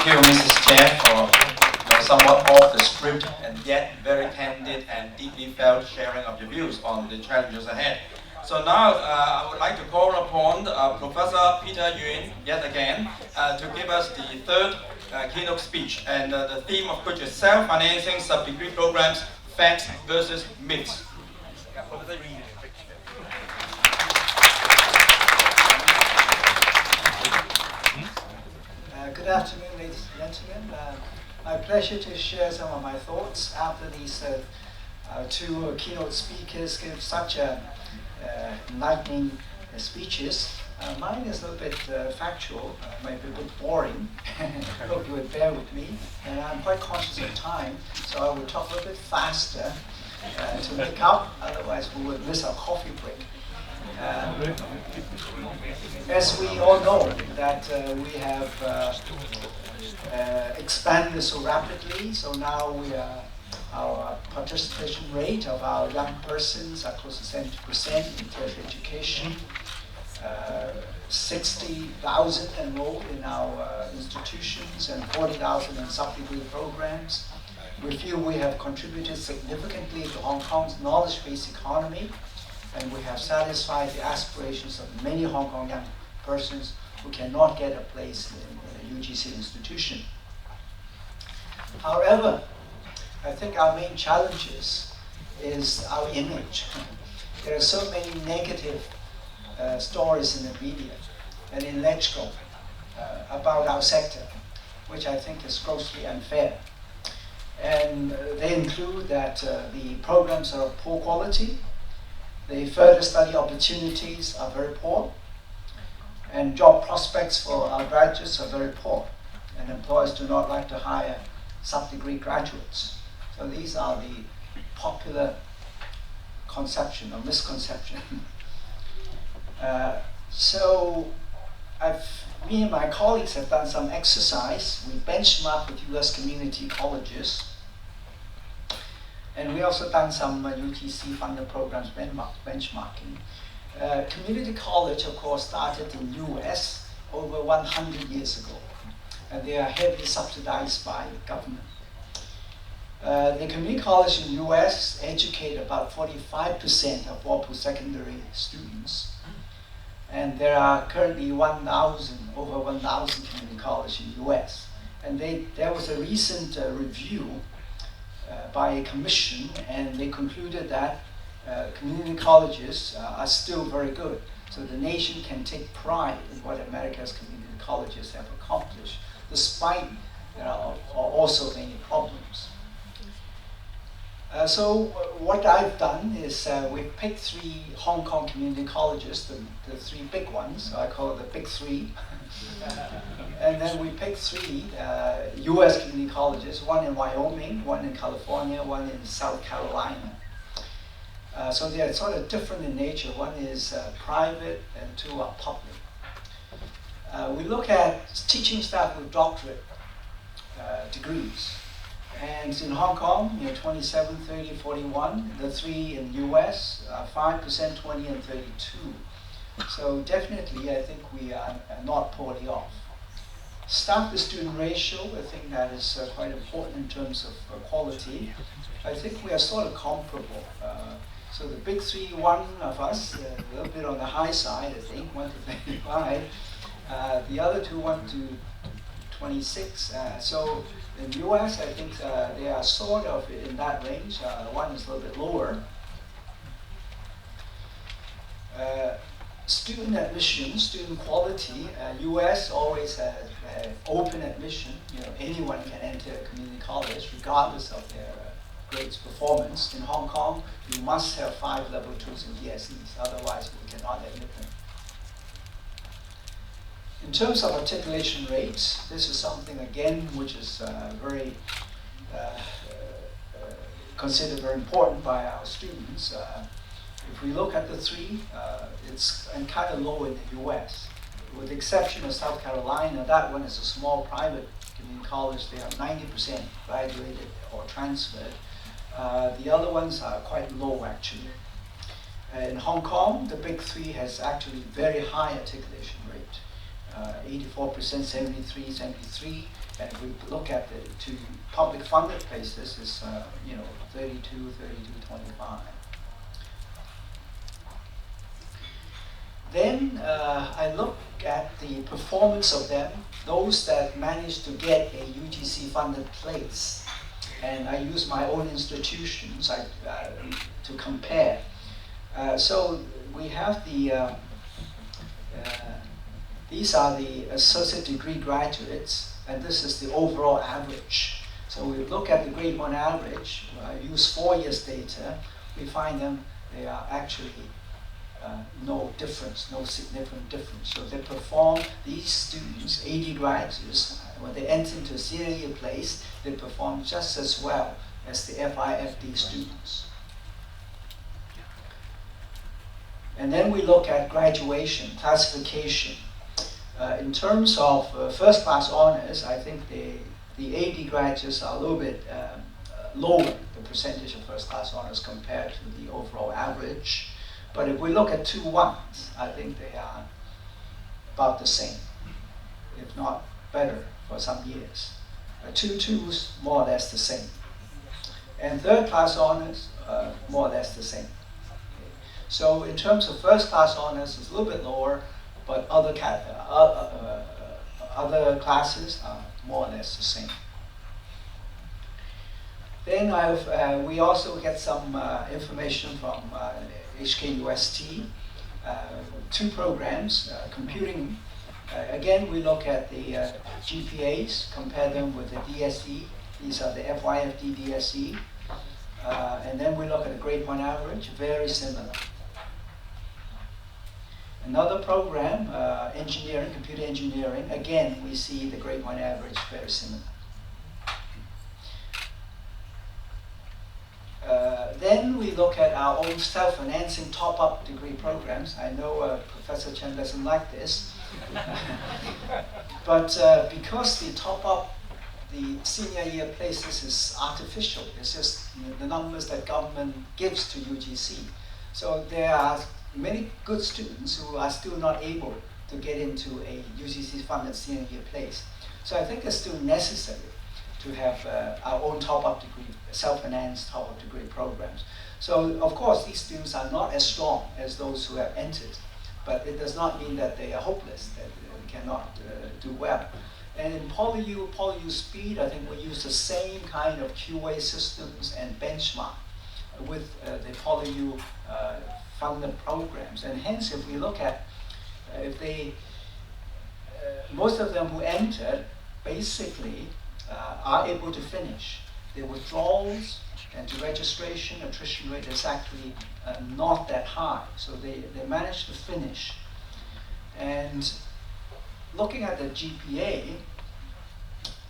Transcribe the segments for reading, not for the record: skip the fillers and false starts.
Thank you, Mrs. Chair, for your somewhat off the script and yet very candid and deeply felt sharing of your views on the challenges ahead. So now I would like to call upon Professor Peter Yuen yet again to give us the third keynote speech, and the theme of which is self-financing sub-degree programs, facts versus myths. Good afternoon, ladies and gentlemen. My pleasure to share some of my thoughts after these two keynote speakers give such enlightening speeches. Mine is a little bit factual, might be a bit boring. Hope you would bear with me. And I'm quite conscious of time, so I will talk a little bit faster to make up, otherwise we would miss our coffee break. As we all know that we have expanded so rapidly, so now our participation rate of our young persons are close to 70% in tertiary education. 60,000 enrolled in our institutions and 40,000 in sub-degree programs. We feel we have contributed significantly to Hong Kong's knowledge-based economy, and we have satisfied the aspirations of many Hong Kong young persons who cannot get a place in a UGC institution. However, I think our main challenges is our image. There are so many negative stories in the media and in LegCo about our sector, which I think is grossly unfair. And they include that the programs are of poor quality, the further study opportunities are very poor, and job prospects for our graduates are very poor, and employers do not like to hire sub-degree graduates. So these are the popular conception or misconception. So me and my colleagues have done some exercise. We benchmarked with US community colleges, and we also done some UGC funded programs benchmarking. Community college, of course, started in US over 100 years ago, and they are heavily subsidized by the government. The community college in US educate about 45% of all post-secondary students, and there are currently over 1,000 community colleges in US. And there was a recent review by a commission, and they concluded that community colleges are still very good. So the nation can take pride in what America's community colleges have accomplished, despite also many problems. So what I've done is we've picked 3 Hong Kong community colleges, the 3 big ones. I call it the big 3. And then we picked 3 US community colleges, one in Wyoming, one in California, one in South Carolina. So they are sort of different in nature. One is private and 2 are public. We look at teaching staff with doctorate degrees. And in Hong Kong, 27, 30, 41. The 3 in US, 5%, 20, and 32. So definitely, I think we are not poorly off. Staff to student ratio, I think that is quite important in terms of quality. I think we are sort of comparable. So the big 3, one of us, a little bit on the high side, I think, 1 to 35. The other 2, 1 to 26. So in the US, I think they are sort of in that range. One is a little bit lower. Student admission, student quality. US always has open admission. Anyone can enter a community college regardless of their grades performance. In Hong Kong, you must have 5 level 2s in DSEs, otherwise we cannot admit them. In terms of articulation rates, this is something again which is considered very important by our students. If we look at the 3, it's kind of low in the US. With the exception of South Carolina, that one is a small private community college. They have 90% graduated or transferred. The other ones are quite low actually. In Hong Kong, the big 3 has actually very high articulation rate. 84%, 73, 73. And if we look at the two public funded places, it's 32, 25. Then I look at the performance of them, those that managed to get a UGC funded place. And I use my own institutions to compare. So we have these are the associate degree graduates, and this is the overall average. So we look at the grade 1 average, use 4 years data, we find they are actually no difference, no significant difference. So they perform, these students, 80 graduates, when they enter into a senior year place, they perform just as well as the FIFD students. And then we look at graduation, classification. In terms of first class honors, I think the 80 graduates are a little bit lower, the percentage of first class honors compared to the overall average. But if we look at 2-1s, I think they are about the same, if not better for some years. 2-2s, more or less the same. And third class honors, more or less the same. So in terms of first class honors, it's a little bit lower, but other classes are more or less the same. Then we also get some information from HKUST, 2 programs, computing. Again, we look at the GPAs, compare them with the DSE. These are the FYFD DSE. And then we look at the grade 1 average, very similar. Another program, engineering, computer engineering, again, we see the grade 1 average very similar. Then we look at our own self-financing top-up degree programs. I know Professor Chen doesn't like this. But because the top-up, the senior year places is artificial, it's just the numbers that government gives to UGC. So there are many good students who are still not able to get into a UGC-funded senior year place. So I think it's still necessary to have our own top-up degree, self-financed top-up degree programs. So of course, these students are not as strong as those who have entered, but it does not mean that they are hopeless, that they cannot do well. And in PolyU Speed, I think we use the same kind of QA systems and benchmark with the PolyU funded programs. And hence, if we look at, most of them who entered basically are able to finish. Their withdrawals and to registration, attrition rate is actually not that high. So they managed to finish. And looking at the GPA,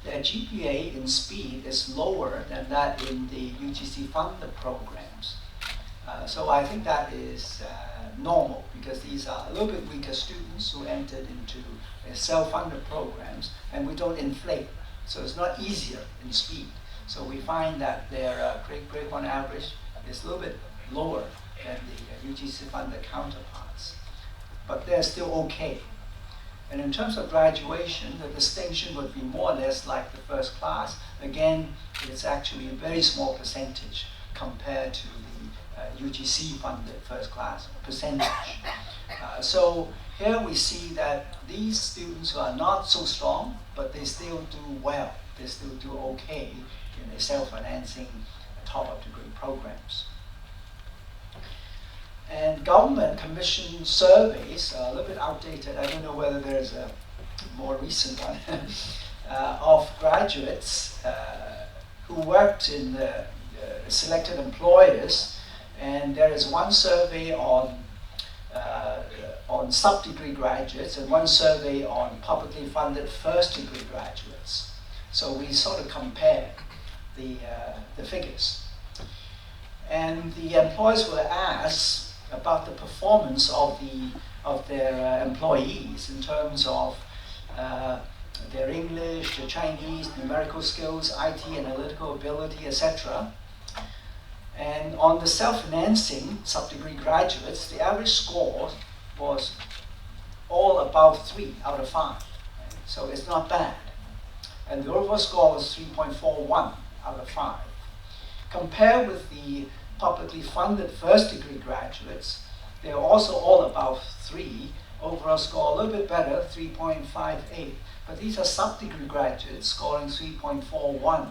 their GPA in speed is lower than that in the UGC funded programs. So I think that is normal, because these are a little bit weaker students who entered into self-funded programs, and we don't inflate. So it's not easier in speed. So we find that their grade 1 average is a little bit lower than the UGC funded counterparts. But they're still okay. And in terms of graduation, the distinction would be more or less like the first class. Again, it's actually a very small percentage compared to the UGC funded first class percentage. So here we see that these students who are not so strong, but they still do well. They still do okay in the self-financing top-up degree programs. And government commissioned surveys are a little bit outdated. I don't know whether there's a more recent one of graduates who worked in selected employers. And there is one survey on sub-degree graduates and one survey on publicly funded first-degree graduates. So we sort of compare the figures. And the employers were asked about the performance of their employees in terms of their English, their Chinese, numerical skills, IT analytical ability, etc. And on the self-financing sub-degree graduates, the average score was all above 3 out of 5. So it's not bad. and the overall score was 3.41 out of 5. Compared with the publicly funded first degree graduates, they're also all above 3. Overall score a little bit better, 3.58. But these are sub-degree graduates scoring 3.41.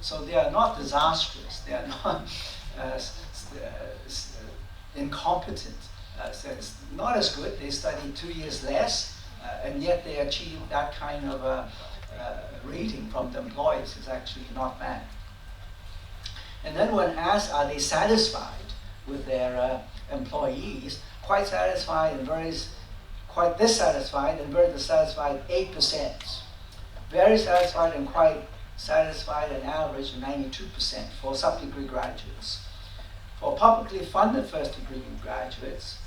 So they are not disastrous. They are not incompetent. So it's not as good. They studied 2 years less, and yet they achieved that kind of rating from the employers. It's actually not bad. And then when asked, are they satisfied with their employees, quite satisfied and quite dissatisfied and very dissatisfied, 8%. Very satisfied and quite satisfied, an average of 92% for sub-degree graduates. For publicly funded first-degree graduates,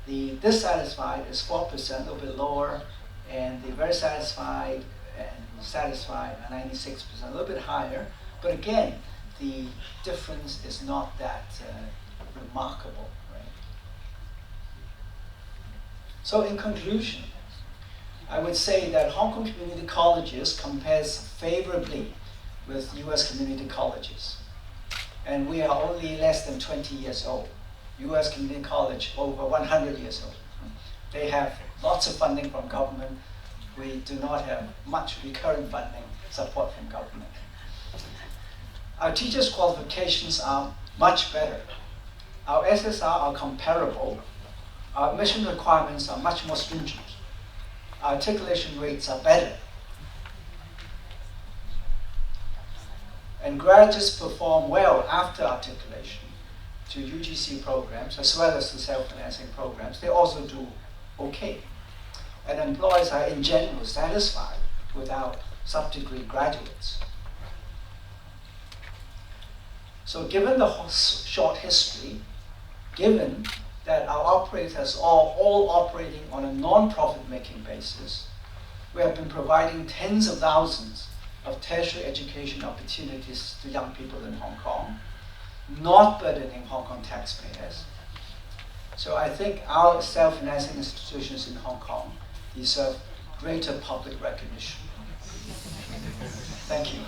the dissatisfied is 4%, a little bit lower, and the very satisfied and satisfied are 96%, a little bit higher. But again, the difference is not that remarkable, right? So in conclusion, I would say that Hong Kong community colleges compares favorably with US community colleges. And we are only less than 20 years old. US community college over 100 years old. They have lots of funding from government. We do not have much recurrent funding support from government. Our teachers' qualifications are much better. Our SSR are comparable. Our admission requirements are much more stringent. Our articulation rates are better. And graduates perform well after articulation to UGC programs as well as the self-financing programs. They also do okay. And employers are in general satisfied with our sub-degree graduates. So given the short history, given that our operators are all operating on a non-profit making basis, we have been providing tens of thousands of tertiary education opportunities to young people in Hong Kong, not burdening Hong Kong taxpayers. So I think our self-financing institutions in Hong Kong deserve greater public recognition. Thank you.